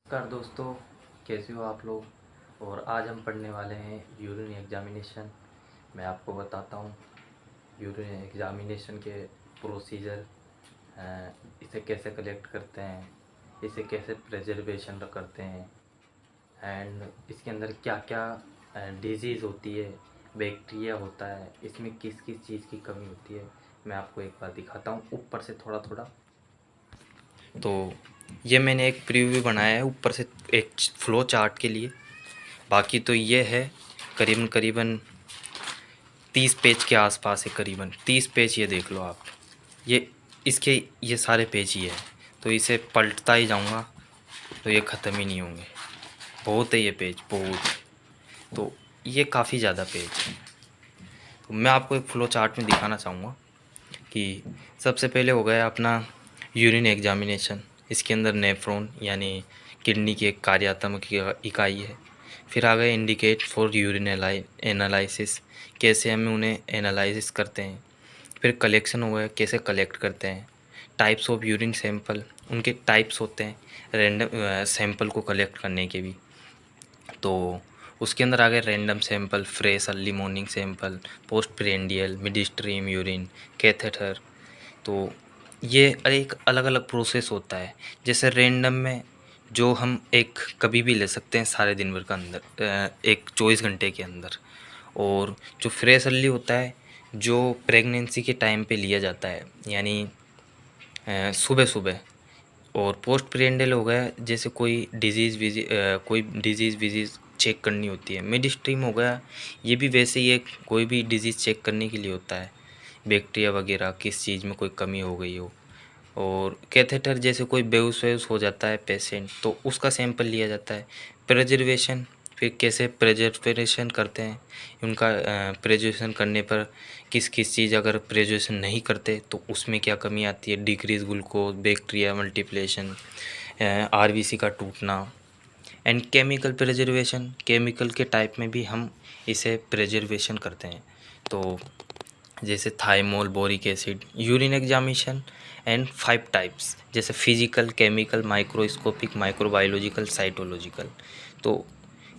नमस्कार दोस्तों, कैसे हो आप लोग। और आज हम पढ़ने वाले हैं यूरिन एग्जामिनेशन। मैं आपको बताता हूँ यूरिन एग्जामिनेशन के प्रोसीजर, इसे कैसे कलेक्ट करते हैं, इसे कैसे प्रिजर्वेशन करते हैं, एंड इसके अंदर क्या क्या डिजीज़ होती है, बैक्टीरिया होता है, इसमें किस किस चीज़ की कमी होती है। मैं आपको एक बार दिखाता हूँ ऊपर से थोड़ा थोड़ा। तो ये मैंने एक प्रीव्यू बनाया है ऊपर से एक फ्लो चार्ट के लिए। बाकी तो ये है करीबन करीबन 30 पेज के आसपास है, करीबन 30 पेज। ये देख लो आप, ये सारे पेज ही है। तो इसे पलटता ही जाऊंगा तो ये ख़त्म ही नहीं होंगे। बहुत है ये पेज, बहुत। तो ये काफ़ी ज़्यादा पेज है। तो मैं आपको एक फ्लो चार्ट में दिखाना चाहूँगा कि सबसे पहले हो गया अपना यूरिन एग्जामिनेशन। इसके अंदर नेफ्रॉन यानी किडनी की एक कार्यात्मक इकाई है। फिर आ गए इंडिकेट फॉर यूरिन एनालिसिस, कैसे हम उन्हें एनालिसिस करते हैं। फिर कलेक्शन हो गया, कैसे कलेक्ट करते हैं। टाइप्स ऑफ यूरिन सैंपल, उनके टाइप्स होते हैं रैंडम सैंपल को कलेक्ट करने के भी। तो उसके अंदर आ गए random sample, fresh early morning sample, post prandial, mid stream urine, catheter. तो ये एक अलग अलग प्रोसेस होता है। जैसे रैंडम में जो हम एक कभी भी ले सकते हैं सारे दिन भर का अंदर, एक 24 घंटे के अंदर। और जो फ्रेश अर्ली होता है जो प्रेगनेंसी के टाइम पे लिया जाता है, यानी सुबह सुबह। और पोस्ट प्रेंडियल हो गया जैसे कोई डिजीज़ विजीज़ चेक करनी होती है। मिड स्ट्रीम हो गया, ये भी वैसे ही एक कोई भी डिजीज़ चेक करने के लिए होता है, बैक्टीरिया वगैरह किस चीज़ में कोई कमी हो गई हो। और कैथेटर जैसे कोई बेहोश वेहोश हो जाता है पेशेंट तो उसका सैंपल लिया जाता है। प्रिजर्वेशन, फिर कैसे प्रिजर्वेशन करते हैं, उनका प्रिजर्वेशन करने पर किस किस चीज़, अगर प्रिजर्वेशन नहीं करते तो उसमें क्या कमी आती है। Decrease glucose, bacteria multiplication, RBC का टूटना। एंड केमिकल प्रिजर्वेशन, केमिकल के टाइप में भी हम इसे प्रिजर्वेशन करते हैं। तो जैसे thymol, boric acid. Urine examination and 5 types, जैसे physical, chemical, microscopic, microbiological, cytological. तो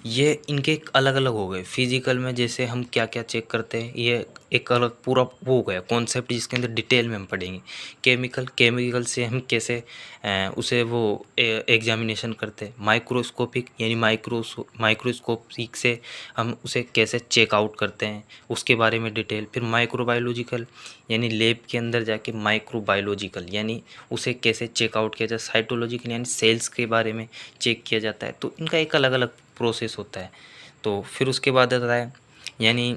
ये इनके अलग अलग हो गए। फिजिकल में जैसे हम क्या क्या चेक करते हैं, ये एक अलग पूरा वो हो गया कॉन्सेप्ट जिसके अंदर डिटेल में हम पढ़ेंगे। केमिकल से हम कैसे उसे वो एग्जामिनेशन करते हैं। माइक्रोस्कोपिक यानी माइक्रोस्कोपिक से हम उसे कैसे चेक आउट करते हैं, उसके बारे में डिटेल। फिर माइक्रोबायोलॉजिकल यानी लैब के अंदर जाके माइक्रोबायोलॉजिकल यानी उसे कैसे चेक आउट किया जाए। साइटोलॉजिकल यानी सेल्स के बारे में चेक किया जाता है। तो इनका एक अलग अलग प्रोसेस होता है। तो फिर उसके बाद आता है यानी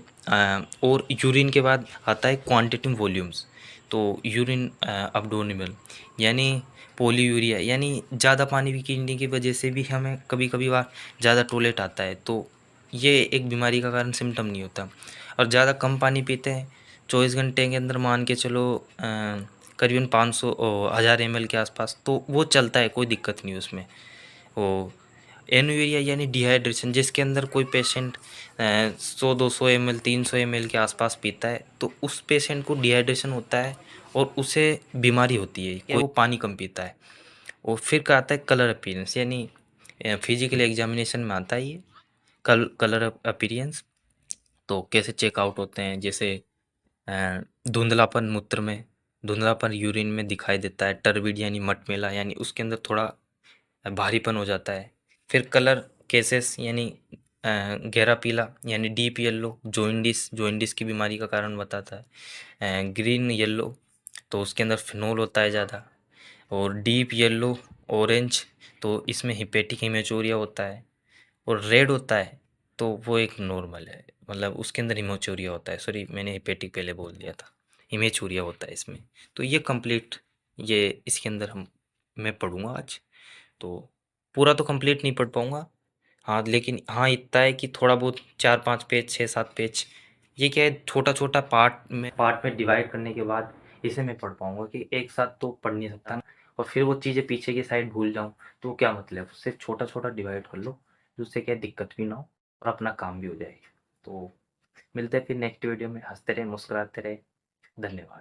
और यूरिन के बाद आता है क्वांटिटी वॉल्यूम्स। तो यूरिन अब्डोमिनल यानी पोलीयूरिया यानी ज़्यादा पानी पीने की वजह से भी हमें कभी कभी बार ज़्यादा टॉयलेट आता है। तो ये एक बीमारी का कारण सिम्टम नहीं होता। और ज़्यादा कम पानी पीते हैं 24 घंटे के अंदर, मान के चलो करीबन 500 1000 ml के आसपास, तो वो चलता है, कोई दिक्कत नहीं उसमें। वो एनुरिया यानी डिहाइड्रेशन, जिसके अंदर कोई पेशेंट 100-200 ml 300 ml के आसपास पीता है तो उस पेशेंट को डिहाइड्रेशन होता है और उसे बीमारी होती है कि वो पानी कम पीता है। और फिर का आता है कलर अपीयरेंस, यानी फिजिकल एग्जामिनेशन में आता है ये कलर अपीयरेंस। तो कैसे चेकआउट होते हैं, जैसे धुंधलापन मूत्र में, धुंधलापन यूरिन में दिखाई देता है। टर्बिड यानी मटमैला, यानी उसके अंदर थोड़ा भारीपन हो जाता है। फिर कलर केसेस यानी गहरा पीला यानी डीप येलो, जॉइंडिस की बीमारी का कारण बताता है। ग्रीन येलो तो उसके अंदर फिनोल होता है ज़्यादा। और डीप येलो ऑरेंज तो इसमें हिपेटिक हिमेचूरिया होता है। और रेड होता है तो वो एक नॉर्मल है, मतलब उसके अंदर हिमोचूरिया होता है। सॉरी, मैंने हिपेटिक पहले बोल दिया था, हिमेचूरिया होता है इसमें। तो ये कंप्लीट, ये इसके अंदर मैं पढ़ूंगा आज। तो पूरा तो कंप्लीट नहीं पढ़ पाऊंगा, हाँ, लेकिन हाँ इतना है कि थोड़ा बहुत 4-5 पेज, 6-7 पेज, ये क्या है, छोटा छोटा पार्ट में डिवाइड करने के बाद इसे मैं पढ़ पाऊंगा। कि एक साथ तो पढ़ नहीं सकता ना, और फिर वो चीज़ें पीछे की साइड भूल जाऊँ तो क्या मतलब। उससे छोटा छोटा डिवाइड कर लो, जिससे क्या दिक्कत भी ना हो और अपना काम भी हो जाएगा। तो मिलते हैं फिर नेक्स्ट वीडियो में। हंसते रहे, मुस्कुराते रहे। धन्यवाद।